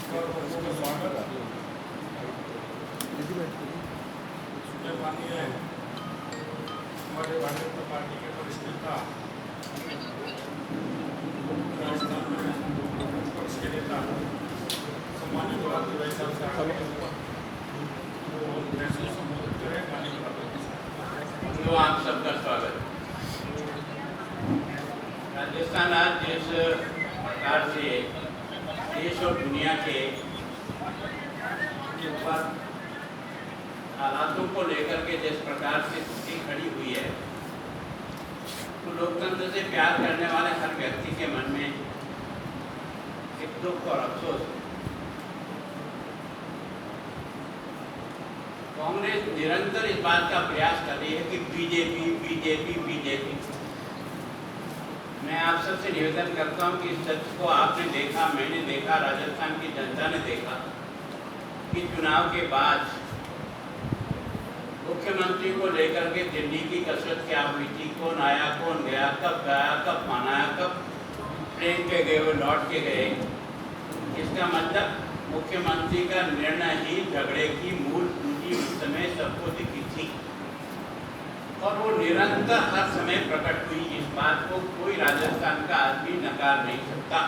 स्वागत माननीय हमारे भारतीय जनता पार्टी के वरिष्ठ नेता राजस्थान में विपक्ष के नेता सम्मानित मुरारजी भाई साहब से संबोधित करें। आप सबका स्वागत। राजस्थान आज जिस प्रकार से देश और दुनिया के ऊपर हालातों को लेकर के जिस प्रकार से स्थिति खड़ी हुई है, तो लोकतंत्र से प्यार करने वाले हर व्यक्ति के मन में एक दुख और अफसोस है। कांग्रेस निरंतर इस बात का प्रयास कर रही है कि बीजेपी बीजेपी बीजेपी। मैं आप सबसे निवेदन करता हूं कि इस सच को आपने देखा, मैंने देखा, राजस्थान की जनता ने देखा कि चुनाव के बाद मुख्यमंत्री को लेकर के दिल्ली की कसरत क्या हुई थी, कौन आया कौन गया, कब मनाया, कब ट्रेन पे गए वो लौट के गए। इसका मतलब मुख्यमंत्री का निर्णय ही झगड़े की मूल पूंजी उस समय सबको दिखी थी और वो निरंतर हर समय प्रकट हुई। इस बात को कोई राजस्थान का आदमी नकार नहीं सकता।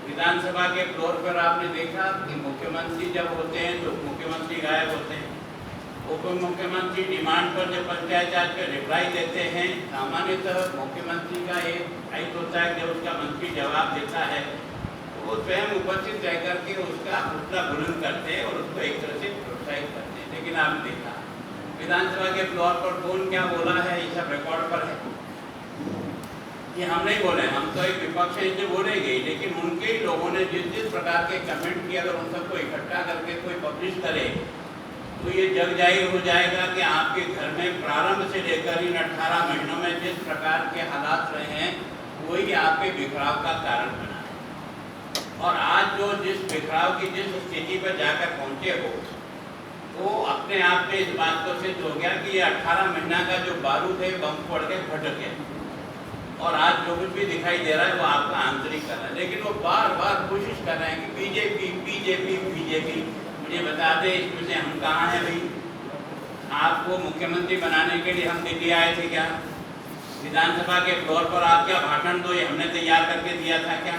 विधानसभा के फ्लोर पर आपने देखा कि मुख्यमंत्री जब होते हैं तो मुख्यमंत्री गायब होते हैं, उप मुख्यमंत्री डिमांड पर जब पंचायत राज पे रिप्लाई देते हैं। सामान्यतः मुख्यमंत्री का एक दायित्व होता है जब उसका मंत्री जवाब देता है तो वो स्वयं उपस्थित रह करके उसका हौसला बुलंद करते हैं और उसको एक तरह से प्रोत्साहित करते हैं। लेकिन आपने देखा विधानसभा के फ्लोर पर कौन क्या बोला है, ये सब रिकॉर्ड पर है। ये हम नहीं बोले, हम तो एक विपक्ष है इसलिए बोलेंगे, लेकिन उनके ही लोगों ने जिस प्रकार के कमेंट किए अगर उन सबको इकट्ठा करके कोई पब्लिश करे तो ये जग जाहिर हो जाएगा कि आपके घर में प्रारंभ से लेकर इन 18 महीनों में जिस प्रकार के हालात रहे हैं वही आपके बिखराव का कारण बना है। और आज जो जिस बिखराव की जिस स्थिति पर जाकर पहुंचे हो वो अपने आप में इस बात को सिद्ध हो गया कि ये 18 महीना का जो बारूद है बम फोड़ के फट गया और आज जो कुछ भी दिखाई दे रहा है वो आपका आंतरिक कर रहा है। लेकिन वो बार बार कोशिश कर रहे हैं कि बीजेपी बीजेपी बीजेपी। मुझे बता दें इसमें से हम कहाँ हैं भाई? आपको मुख्यमंत्री बनाने के लिए हम दिल्ली आए थे क्या? विधानसभा के फ्लोर पर आप क्या भाषण दो ये हमने तैयार करके दिया था क्या?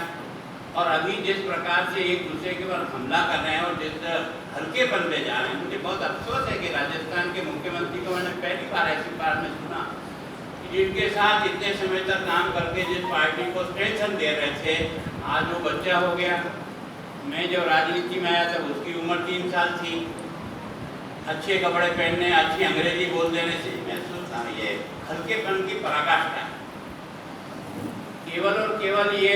और अभी जिस प्रकार से एक दूसरे के ऊपर हमला कर रहे हैं और जिस हल्केपन पे जा रहे हैं, मुझे बहुत अफसोस है कि राजस्थान के मुख्यमंत्री को मैंने पहली बार ऐसी बार में सुना जिनके साथ इतने समय तक काम करके जिस पार्टी को स्ट्रेंथन दे रहे थे आज वो बच्चा हो गया। मैं जब राजनीति में आया तब उसकी उम्र 3 साल थी। अच्छे कपड़े पहनने, अच्छी अंग्रेजी बोल देने से मैं सोचता हूँ ये हल्केपन की पराकाष्ठा है। केवल और केवल ये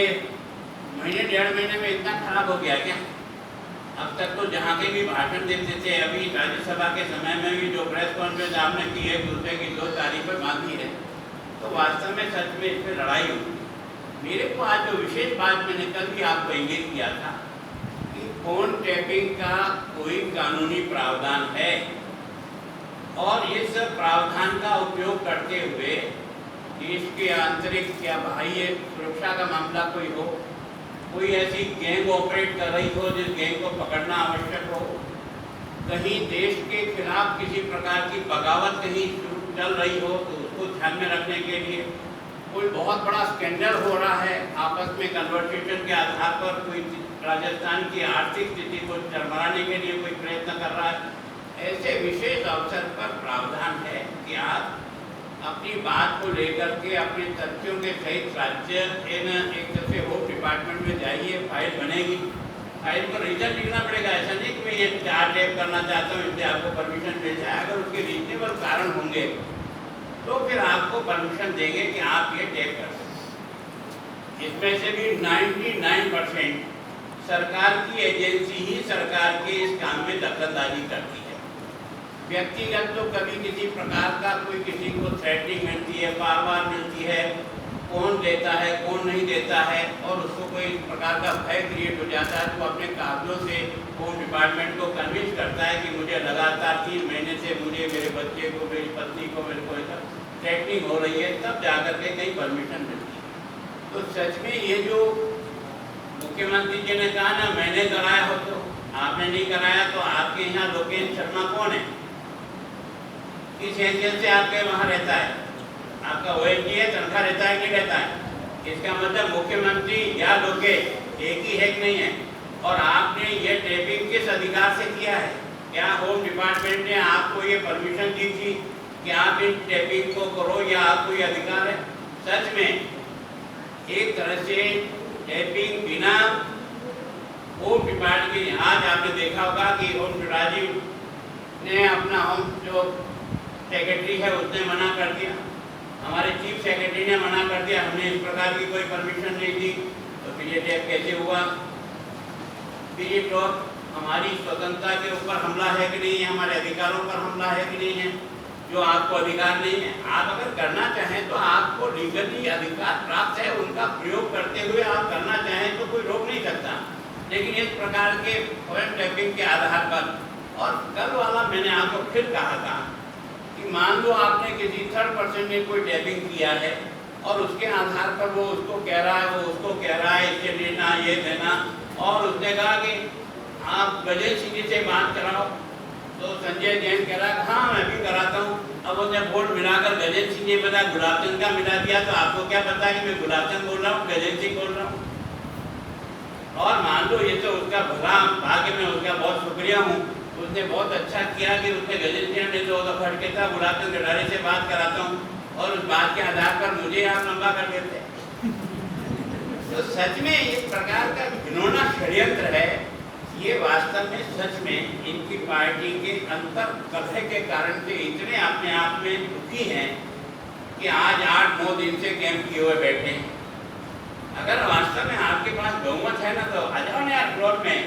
महीने 1.5 महीने में इतना खराब हो गया क्या? अब तक तो जहाँ के भी भाषण देते थे, अभी राज्यसभा के समय में भी जो प्रेस कॉन्फ्रेंस आपने की है एक दूसरे की 2 तारीखें मांगी है, तो वास्तव में सच में इस पर लड़ाई हुई। मेरे को आज जो विशेष बात मैंने कल भी आपको इंगित किया था कि फोन टैपिंग का कोई कानूनी प्रावधान है और इस प्रावधान का उपयोग करते हुए देश के आंतरिक या बाह्य सुरक्षा का मामला कोई हो, कोई ऐसी गैंग ऑपरेट कर रही हो जिस गैंग को पकड़ना आवश्यक हो, कहीं देश के खिलाफ किसी प्रकार की बगावत कहीं चल रही हो तो उसको ध्यान में रखने के लिए कोई बहुत बड़ा स्कैंडल हो रहा है, आपस में कन्वर्सेशन के आधार पर कोई राजस्थान की आर्थिक स्थिति को चरमराने के लिए कोई प्रयत्न कर रहा है, ऐसे विशेष अवसर पर प्रावधान है कि आप अपनी बात को लेकर के अपने तथ्यों के सहित राज्य एक तरह से होम डिपार्टमेंट में जाइए, फाइल बनेगी, फाइल पर रीजन लिखना पड़ेगा। ऐसा नहीं कि मैं ये 4 टैप करना चाहता हूँ इसलिए आपको परमिशन मिल जाए। अगर उसके रीजनेबल कारण होंगे तो फिर आपको परमिशन देंगे कि आप ये टैप कर सकते। इसमें से भी 99% सरकार की एजेंसी ही सरकार के इस काम में दखलंदाजी करती है। व्यक्तिगत तो कभी किसी प्रकार का कोई किसी को थ्रेटनिंग मिलती है, बार मिलती है, कौन देता है कौन नहीं देता है और उसको कोई प्रकार का भय क्रिएट हो जाता है तो अपने कागजों से होम डिपार्टमेंट को कन्विंस करता है कि मुझे लगातार 3 महीने से मुझे मेरे बच्चे को, मेरी पत्नी को, मेरे को ऐसा थ्रेटनिंग हो रही है, तब जाकर के कहीं परमिशन मिलती है। तो सच में ये जो मुख्यमंत्री जी ने कहा ना मैंने कराया आपने नहीं कराया तो आपके यहाँ लोकेश शर्मा कौन है? किस हैसियत से आपके वहाँ रहता है? आपका OSD है, तनख्वाह रहता है कि रहता है? इसका मतलब मुख्यमंत्री या लोकेश एक ही है कि नहीं है? और आपने ये टेपिंग किस अधिकार से किया है? क्या होम डिपार्टमेंट ने आपको ये परमिशन दी थी कि आप इन टेपिंग को करो या आपको ये अधिकार है? सच में एक तरह से टेपिंग बिना होम डिपार्टमेंट के, आज आपने देखा होगा कि होम राजीव ने अपना होम जो सेक्रेटरी है उसने मना कर दिया, हमारे चीफ सेक्रेटरी ने मना कर दिया, हमने इस प्रकार की कोई परमिशन नहीं दी, तो फिर ये टेप कैसे हुआ? फिर ये तो हमारी स्वतंत्रता के ऊपर हमला है कि नहीं है? हमारे अधिकारों पर हमला है कि नहीं है? जो आपको अधिकार नहीं है, आप अगर करना चाहें तो आपको लीगली अधिकार प्राप्त है, उनका प्रयोग करते हुए आप करना चाहें तो कोई रोक नहीं सकता। लेकिन इस प्रकार के फोन टैपिंग के आधार पर, और कल वाला मैंने आपको फिर कहा था कि मान लो आपने किसी थर्ड पर्सन ने कोई टैपिंग किया है और उसके आधार पर वो उसको कह रहा है, वो उसको कह रहा है इससे लेना ये देना, और उसने कहा कि आप गजेंद्र सिंह जी से बात कराओ, तो संजय जैन कह रहा है हाँ मैं भी कराता हूँ। अब उसने बोर्ड मिलाकर गजेंद्र सिंह जी पता गुलाबचंद का मिला दिया, तो आपको क्या पता है कि मैं गुलाबचंद बोल रहा हूँ, गजेंद्र सिंह बोल रहा हूँ? और मान लो ये तो उसका भला भाग्य, में उसका बहुत शुक्रिया हूँ, उसने बहुत अच्छा किया कि उसने गजेंद्र सिंह ने जो दफा के था गुलाबचंद गडारे से बात कराता हूँ, और उस बात के आधार पर मुझे आप लंबा कर देते। तो सच में इस प्रकार का घिनौना षड्यंत्र है ये, वास्तव में सच में इनकी पार्टी के अंतर कलह के कारण से इतने अपने आप में दुखी हैं कि आज 8-9 दिन से कैंप किए हुए बैठे हैं। अगर वास्तव में आपके पास बहुमत है ना तो आ जाओ ना यार प्लॉट में,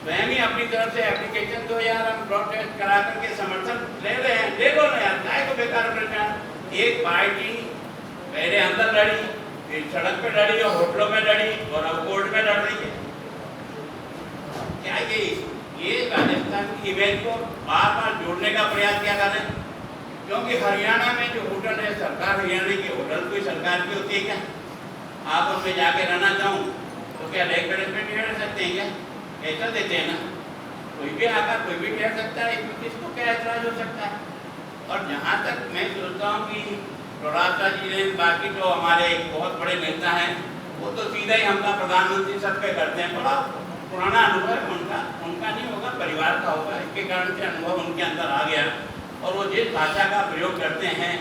स्वयं ही अपनी तरफ से एप्लीकेशन दो यार, हम प्लॉट टेस्ट करा करके समर्थन ले रहे हैं, ले लो ना यार, काय को बेकार परेशान। एक पार्टी पहले अंदर लड़ी, फिर सड़क पे लड़ी और होटलों में लड़ी और अब कोर्ट में लड़ रही है। क्या ये राजस्थान की इमेज को बार बार जोड़ने का प्रयास किया कर रहे हैं? क्योंकि हरियाणा में जो होटल है, सरकार हरियाणा की होटल कोई सरकार की होती है क्या? आप उसमें जाके रहना चाहूँ तो क्या लेग बेड में ठहर सकते हैं क्या? ऐसा देते हैं ना, कोई भी आकर कोई भी ठहर सकता है, किसको क्या ऐतराज हो सकता है? और जहाँ तक मैं सोचता हूँ कि प्रहलाद जी ने, बाकी जो हमारे बहुत बड़े नेता हैं, वो तो सीधा ही हमला प्रधानमंत्री सब पे करते हैं, बड़ा पुराना अनुभव है उनका नहीं होगा, परिवार का होगा, इसके कारण से अनुभव उनके अंदर आ गया, और वो जिस भाषा का प्रयोग करते हैं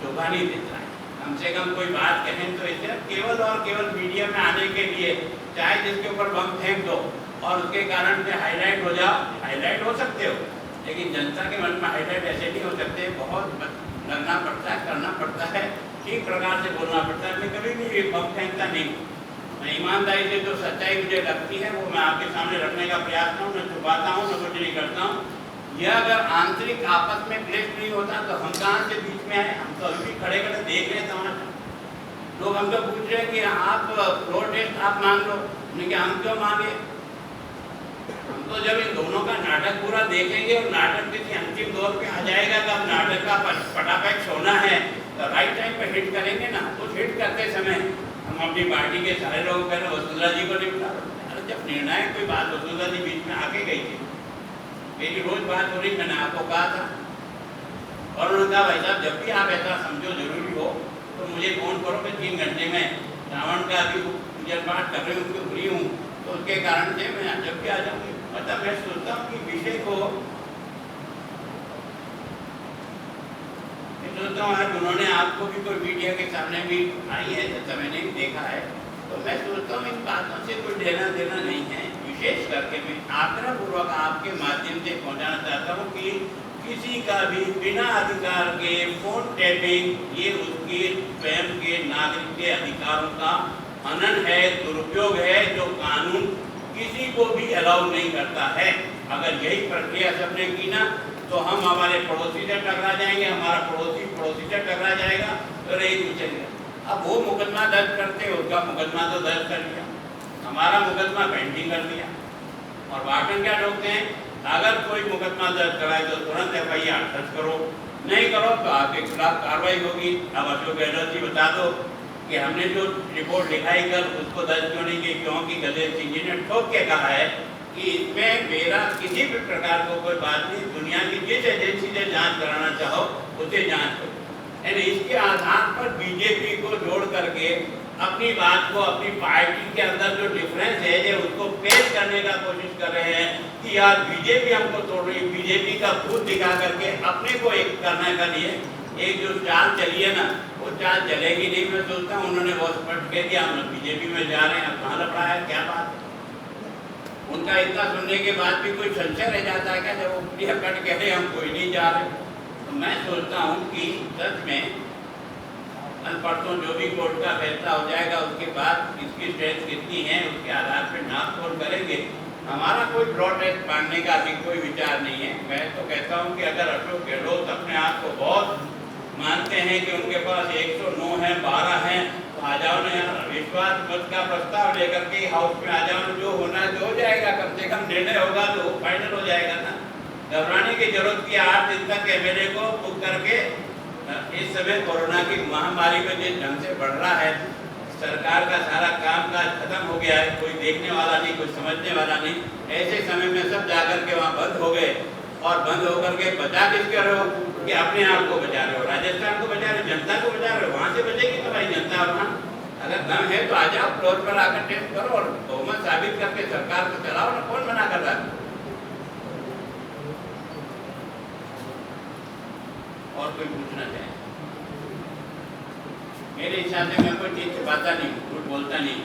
शोभा नहीं देता है। कम से कम कोई बात कहें तो इसे केवल और केवल मीडिया में आने के लिए, चाहे जिसके ऊपर बम फेंक दो और उसके कारण से हाईलाइट हो जाओ, हाईलाइट हो सकते हो, लेकिन जनता के मन में हाईलाइट ऐसे नहीं हो सकते, बहुत लगना पड़ता है, करना पड़ता है, ठीक प्रकार से बोलना पड़ता है। मैं कभी भी बम फेंकता नहीं, मैं ईमानदारी से जो सच्चाई मुझे लगती है वो मैं आपके सामने रखने का प्रयास करता हूँ, मैं छुपाता हूँ, मैं कुछ नहीं करता हूँ। यह अगर आंतरिक आपस में क्लेश नहीं होता तो हम कहाँ से बीच में आए? हम तो अभी भी खड़े खड़े देख रहे हैं तमाशा। लोग हमसे पूछ रहे हैं कि आप फ्लोर टेस्ट आप मांग लो, उन्हें हम क्यों मांगे? हम तो जब इन दोनों का नाटक पूरा देखेंगे और नाटक किसी अंतिम दौर पे आ जाएगा कि अब नाटक का पटापट सोना है तो राइट टाइम पे हिट करेंगे ना। तो हिट करते समय हम अपनी पार्टी के सारे लोग कह रहे वसुंधरा जी को निपटा। अरे जब निर्णायक कोई बात वसुंधरा जी बीच में आके गई थी, मेरी रोज बात हो रही, मैंने आपको कहा था, और उन्होंने कहा भाई साहब जब भी आप ऐसा समझो जरूरी हो तो मुझे फोन करो, मैं 3 घंटे में रावण का अभी पूजन पाठ कर रही हूँ, उसको फ्री हूँ, तो उसके कारण से मैं जब भी आ जाऊँगी। मतलब मैं सोचता हूँ कि विषय को सोचता हूँ आज उन्होंने आपको भी कोई मीडिया के सामने भी आई है, जैसा मैंने भी देखा है, तो मैं सोचता हूँ इन बातों से कोई लेना देना नहीं है। विशेष करके मैं आग्रहपूर्वक आपके माध्यम से पहुँचाना चाहता हूँ कि किसी का भी बिना अधिकार के फोन टैपिंग ये उसके स्वयं के नागरिक के अधिकारों का हनन है, दुरुपयोग है, जो कानून किसी को भी अलाउ नहीं करता है। अगर यही प्रक्रिया सबने की ना तो हम हमारे पड़ोसी से टकरा जाएंगे, हमारा पड़ोसी से टकरा जाएगा, तो रही चलेगा। अब वो मुकदमा दर्ज करते, उसका मुकदमा तो दर्ज कर लिया, हमारा मुकदमा पेंडिंग कर दिया, और वाकई क्या लोग हैं, अगर कोई मुकदमा दर्ज कराए तो तुरंत FIR दर्ज करो, नहीं करो तो आपके खिलाफ कार्रवाई होगी। अब अशोक गहलोत जी बता दो कि हमने जो रिपोर्ट लिखाई कल उसको दर्ज क्यों नहीं की? क्योंकि गजेंद्र सिंह जी ने ठोक के कहा है कि इसमें मेरा किसी भी प्रकार को कोई बात नहीं, दुनिया की जिस एजेंसी से जांच कराना चाहो उसे जांच करो। यानी इसके आधार पर बीजेपी को जोड़ करके अपनी बात को, अपनी पार्टी के अंदर जो डिफरेंस है ये उसको पेश करने का कोशिश कर रहे हैं कि यार बीजेपी हमको तोड़ रही है। बीजेपी का भूत दिखा करके अपने को एक करने का लिए एक जो चाल चली है ना, वो चाल चलेगी नहीं। मैं सोचता हूँ उन्होंने बहुत स्पष्ट कह दिया हम बीजेपी में जा रहे हैं, अब कहाँ लड़ रहा है, क्या बात है। उनका इतना सुनने के बाद भी कोई संशय रह जाता है क्या जब वो क्लियर कट कह रहे हम कोई नहीं जा रहे। तो मैं सोचता हूँ कि सच में कल परसों जो भी कोर्ट का फैसला हो जाएगा उसके बाद इसकी स्ट्रेंथ कितनी है उसके आधार पर नाप तोल करेंगे। हमारा कोई प्रोटेस्ट मांगने का अभी कोई विचार नहीं है। मैं तो कहता हूं कि अगर अशोक गहलोत अपने आप को बहुत मानते हैं कि उनके पास 109 है, 12 है, तो आ जाओ ना यार, विश्वास मत का प्रस्ताव लेकर के हाउस में आ जाओ ना, जो होना है तो हो जाएगा, कम से कम निर्णय होगा तो फाइनल हो जाएगा ना। घबराने की जरूरत की 8 दिन तक एमएलए को बुक करके इस समय कोरोना की महामारी में जिस ढंग से बढ़ रहा है, सरकार का सारा काम काज खत्म हो गया है, कोई देखने वाला नहीं, कोई समझने वाला नहीं। ऐसे समय में सब जाकर के वहाँ बंद हो गए और बंद होकर के बचा किसके रहे हो कि अपने आप को बचा रहे हो, राजस्थान को बचा रहे हो, जनता को बचा रहे हो। वहाँ से बचेगी तुम्हारी जनता। वहाँ अगर दम है तो आ जाओ, फ्लोर पर आकर टेस्ट करो और बहुमत साबित करके सरकार को चलाओ ना। कौन मना कर रहा है? और कोई पूछना चाहे? मेरे हिसाब से मैं कोई चीज छुपाता नहीं, कुछ बोलता नहीं,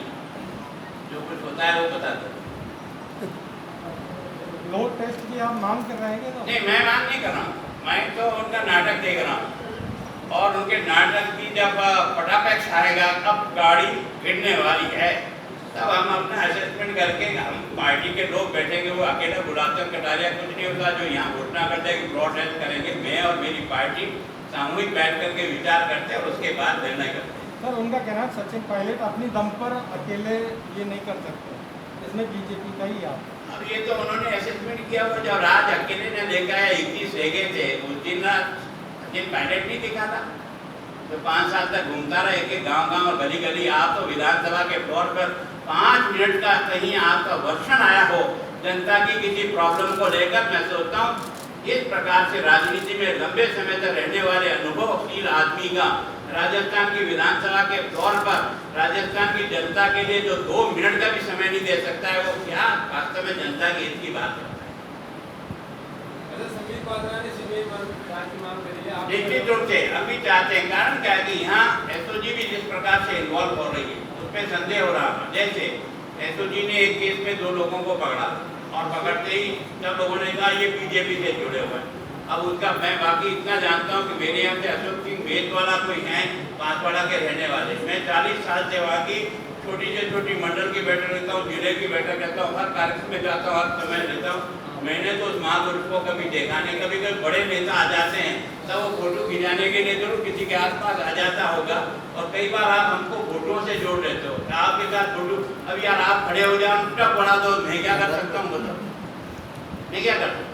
जो कुछ होता है वो बताता। लोड टेस्ट की आप मांग कर रहे हैं? नहीं, मैं मांग नहीं कर रहा हूँ, मैं तो उनका नाटक देख रहा हूँ। और उनके नाटक की जब पटापैक्स आएगा, अब गाड़ी गिरने वाली है, तब हम अपना असेसमेंट करके हम पार्टी के लोग बैठेंगे। वो अकेला गुलाबचंद कटारिया कुछ नहीं होता जो यहाँ घोषणा करते हैं कि प्रोटेस्ट करेंगे। मैं और मेरी पार्टी सामूहिक बैठ करके विचार करते हैं और उसके बाद निर्णय करते हैं। सर, उनका कहना है सचिन पायलट अपनी दम पर अकेले ये नहीं कर सकते, इसमें बीजेपी का ही आप। अब ये तो उन्होंने असेसमेंट किया हुआ, जब राज अकेले ने देखा है 21 रेगे थे उस दिन सचिन पायलट नहीं दिखा था जो 5 साल तक घूमता रहा एक एक गाँव और गली गली। आप तो विधानसभा के फ्लोर पर 5 मिनट का कहीं आपका वर्षन आया हो जनता की किसी प्रॉब्लम को लेकर। मैं सोचता हूँ इस प्रकार से राजनीति में लंबे समय तक रहने वाले अनुभवशील आदमी का राजस्थान की विधानसभा के फ्लोर पर राजस्थान की जनता के लिए जो 2 मिनट का भी समय नहीं दे सकता है, वो क्या वास्तव में जनता की हित की बात है? निश्चित रूप से हम भी चाहते हैं। कारण क्या है कि यहाँ एसओजी भी जिस प्रकार से इन्वॉल्व हो रही है उसमें संदेह हो रहा है। जैसे एसओजी ने एक केस में 2 लोगों को पकड़ा और पकड़ते ही सब लोगों ने कहा ये बीजेपी से जुड़े हुए हैं। अब उसका मैं बाकी इतना जानता हूँ कि मेरे यहाँ से अशोक सिंह मेदवाला कोई हैं बांसवाड़ा के रहने वाले। मैं 40 साल से वहाँ की छोटी से छोटी मंडल की बैठक रहता हूँ, जिले की बैठक रहता हूँ, हर कार्यक्रम में जाता हूँ, हर समय रहता हूँ। मैंने तो उस महापुरुष को कभी देखा नहीं। कभी कभी बड़े नेता आ जाते हैं तब वो फोटो खिंचाने के लिए जरूर किसी के आसपास आ जाता होगा और कई बार आप हमको फोटो से जोड़ लेते हो, आपके साथ फोटो। अब यार आप खड़े हो जाओ, टप बढ़ा दो, मैं क्या कर सकता हूँ बताओ? मैं क्या कर सकता?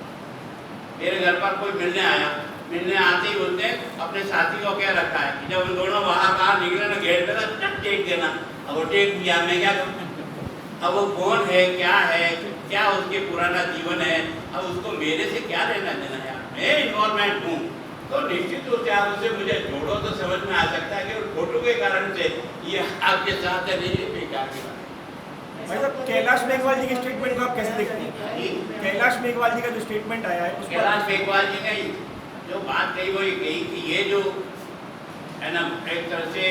मेरे घर पर कोई मिलने आया, मिलने आते ही बोलते अपने साथी को क्या रखा है कि जब उन दोनों बाहर निकले ना गेट पे तो टेक देना। अब वो टेक दिया, मैं क्या करूँ? अब वो कौन है, क्या है, क्या उसके पुराना जीवन है, अब उसको मेरे से क्या लेना देना यार? मैं इन्वॉल्वमेंट हूँ तो निश्चित रूप से आप उससे मुझे जोड़ो तो समझ में आ सकता है कि फोटो के कारण से ये आपके साथ है नहीं, बेकार की बात है। भाई साहब, कैलाश मेघवाल जी के स्टेटमेंट को आप कैसे देखते हैं? कैलाश मेघवाल जी का जो स्टेटमेंट आया है, कैलाश मेघवाल जी ने जो बात कही वो ये कही कि ये जो है ना एक तरह से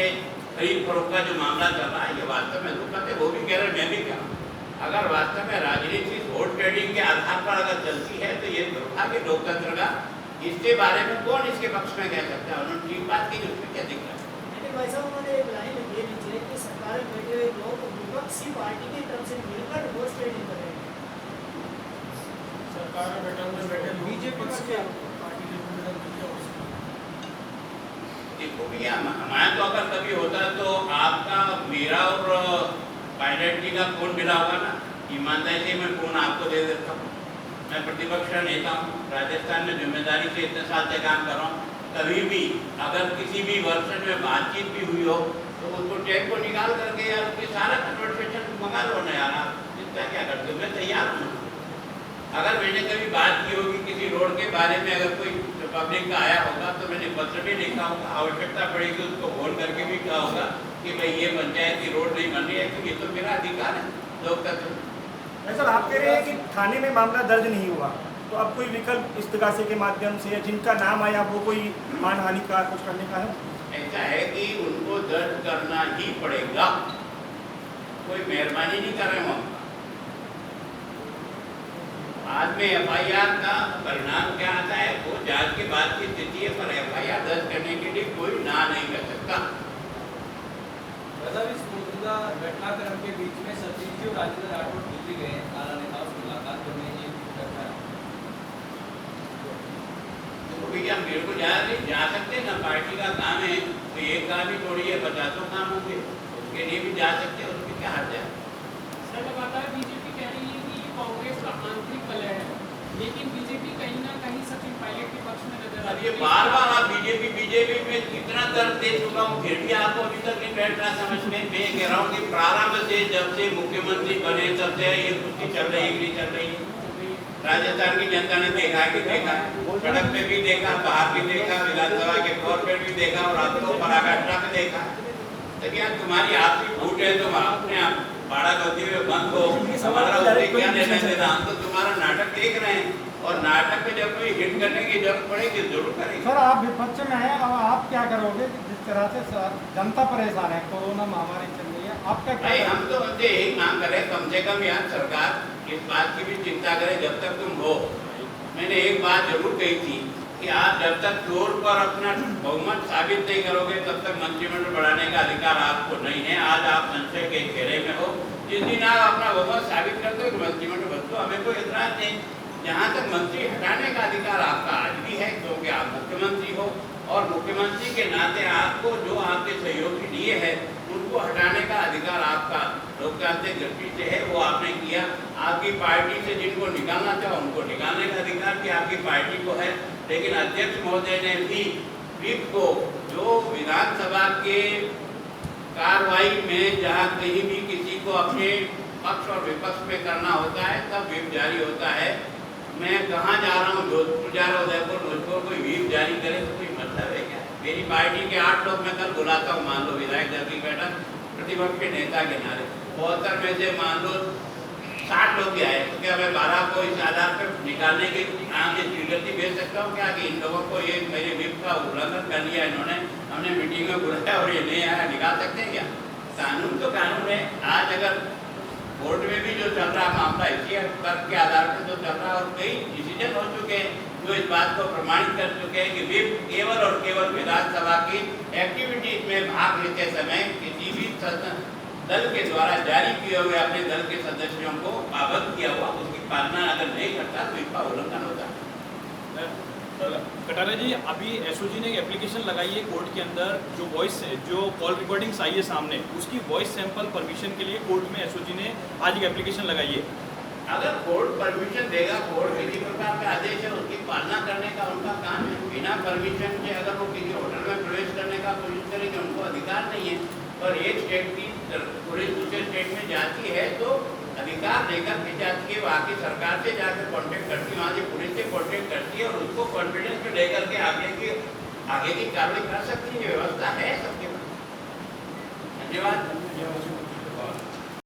खरीद फरोख्त का जो मामला चल रहा है ये वास्तव में दुखद है। वो भी कह रहे हैं, मैं भी कह रहा हूँ, अगर वास्तव में राजनीति वोट ट्रेडिंग के आधार पर अगर चलती है तो ये दुर्भाग्य लोकतंत्र का। इसके बारे में कौन इसके पक्ष में कह सकता है? उन्होंने ठीक बात की, उसमें क्या दिक्कत है? लेकिन भाई साहब उन्होंने एक लाइन ये लीजिए कि सरकार में बैठे हुए लोग विपक्षी पार्टी की तरफ से मिलकर वोट ट्रेडिंग कर रहे हैं। सरकार में बैठे बीजेपी का देखो भैया, हमारा तो अगर कभी होता तो आपका मेरा और पायलट जी का फोन मिला होगा ना, ईमानदारी से मैं फोन आपको दे देता हूँ। मैं प्रतिपक्ष नेता हूँ, राजस्थान में जिम्मेदारी से इतने साल से काम कर रहा हूँ। कभी भी अगर किसी भी वर्षन में बातचीत भी हुई हो तो उसको टेप को निकाल करके यार उसके सारा कन्वर्सेशन मंगा लो ना यार। आप इसका क्या करते हो? मैं तैयार हूँ। अगर मैंने कभी बात की होगी किसी रोड के बारे में, अगर कोई पब्लिक का आया होगा तो मैंने पत्र भी लिखा होगा, आवश्यकता पड़ेगी उसको फोन करके भी कहा होगा कि भाई ये पंचायत की रोड नहीं बन रही है, तो ये तो मेरा अधिकार है लोकतंत्र। नहीं सर, आप कह रहे हैं कि थाने में मामला दर्ज नहीं हुआ, तो अब कोई विकल्प इस्तिगासे के माध्यम से, जिनका नाम आया वो कोई मानहानि का कुछ करने का है? ऐसा है कि उनको दर्ज करना ही पड़ेगा, कोई मेहरबानी नहीं कर रहे हम। बाद में एफआईआर का परिणाम क्या आता है वो जांच के बाद की स्थिति है, पर एफआईआर दर्ज करने के लिए कोई ना नहीं कर सकता। इस मौजूदा घटनाक्रम के बीच में सतीश जी और राजेंद्र राठौड़ दिल्ली गए हैं नारा नेताओं से मुलाकात करने, ये घटना तो भैया मेरे को जा सकते ना, पार्टी का काम है, तो एक काम ही थोड़ी है, 50 काम होंगे, उसके लिए भी जा सकते हैं, उसमें क्या हर्ज है। सर लगातार बीजेपी कह रही है कि ये कांग्रेस का आंतरिक कलह है, लेकिन बीजेपी कहीं ना कहीं सचिन पायलट के पक्ष में नजर आ रही ये है। बार आप बीजेपी में कितना दर्द दे चुका हूँ, फिर भी आपको अभी तक नहीं बैठ रहा समझ में। मैं कह रहा हूँ कि प्रारंभ से जब से मुख्यमंत्री बने तब से ये कुश्ती चल रही है, नहीं चल रही है। राजस्थान की जनता ने देखा कि देखा, सड़क पे भी देखा, बाहर भी देखा, विधानसभा के फ्लोर पे भी देखा, और आपको पराकाष्ठा में देखा। तो क्या तुम्हारी आपकी फूट है, तुम अपने आप बाड़ा करते हुए बंद हो, हमारा उससे क्या लेना देना, हम तो तुम्हारा नाटक देख रहे हैं, और नाटक में जब कोई हिट करने की जरूरत पड़ेगी जरूर करेंगे। सर आप विपक्ष में हैं, अब आप क्या करोगे? जिस तरह से जनता परेशान है, कोरोना महामारी चल रही है, आप क्या भाई हम करें? तो उनसे यही मांग करें, कम से कम यार सरकार इस बात की भी चिंता करे जब तक तुम हो। मैंने एक बात जरूर कही थी कि आप जब तक फ्लोर पर अपना बहुमत साबित नहीं करोगे तब तक मंत्रिमंडल बढ़ाने का अधिकार आपको नहीं है। आज आप संशय के घेरे में हो, जिस दिन आप अपना बहुमत साबित करते हो मंत्रिमंडल बदलो, हमें कोई एतराज नहीं। जहाँ तक मंत्री हटाने का अधिकार आपका आज भी है, क्योंकि आप मुख्यमंत्री हो, और मुख्यमंत्री के नाते आपको जो आपके सहयोगी लिए है उनको हटाने का अधिकार आपका लोकतांत्रिक दृष्टि से है, वो आपने किया। आपकी पार्टी से जिनको निकालना चाहो उनको निकालने का अधिकार भी आपकी पार्टी को है, लेकिन अध्यक्ष महोदय ने भी व्हिप को, जो विधानसभा के कार्रवाई में जहाँ कहीं भी किसी को अपने पक्ष और विपक्ष में करना होता है तब व्हिप जारी होता है। मैं कहाँ जा रहा हूँ, जोधपुर जा रहा हूँ, उदयपुर, मुझको कोई व्हिप जारी करे तो कोई मतलब है क्या? मेरी पार्टी के 8 लोग मैं कल बुलाता हूँ, मान लो विधायक दल की बैठक, प्रतिपक्ष के नेता के नारे 72 में से मान लो 60 लोग भी आए, तो क्या मैं 12 को इस आधार पर निकालने के नाम से स्वीकृति भेज सकता हूँ क्या कि इन लोगों को ये मेरे व्हिप का उल्लंघन कर लिया इन्होंने, हमने मीटिंग में बुलाया और ये नहीं आया, निकाल सकते हैं क्या? कानून तो कानून है। आज अगर कोर्ट में भी जो चल रहा मामला इसी तर्क के आधार पर जो चल रहा, और कई डिसीजन हो चुके हैं जो इस बात को प्रमाणित कर चुके हैं कि व्हिप केवल और केवल विधानसभा की एक्टिविटीज में भाग लेते समय किसी भी दल के द्वारा जारी किए हुए अपने दल के सदस्यों को पाबंद किया हुआ, उसकी पालना अगर नहीं करता तो इसका उल्लंघन होता है। कटारिया जी, अभी एसओजी ने एक एप्लीकेशन लगाई है कोर्ट के अंदर, जो कॉल रिकॉर्डिंग्स आई है सामने, उसकी वॉइस सैंपल परमिशन के लिए कोर्ट में एसओजी ने आज एक एप्लीकेशन लगाई है। अगर कोर्ट परमिशन देगा, कोर्ट किसी प्रकार का आदेश है उसकी पालना करने का उनका काम है। बिना परमिशन के अगर वो किसी होटल में प्रवेश करने का कोशिश करेंगे उनको अधिकार नहीं है। पर एक स्टेट की पुलिस दूसरे स्टेट में जाती है तो अधिकार देकर के जाती है, वहाँ की सरकार से जाकर कॉन्टेक्ट करती है, वहाँ से पुलिस से कॉन्टेक्ट करती है और उसको कॉन्फिडेंस में लेकर के आगे की कार्रवाई कर सकती है। व्यवस्था है सबके पास। धन्यवाद।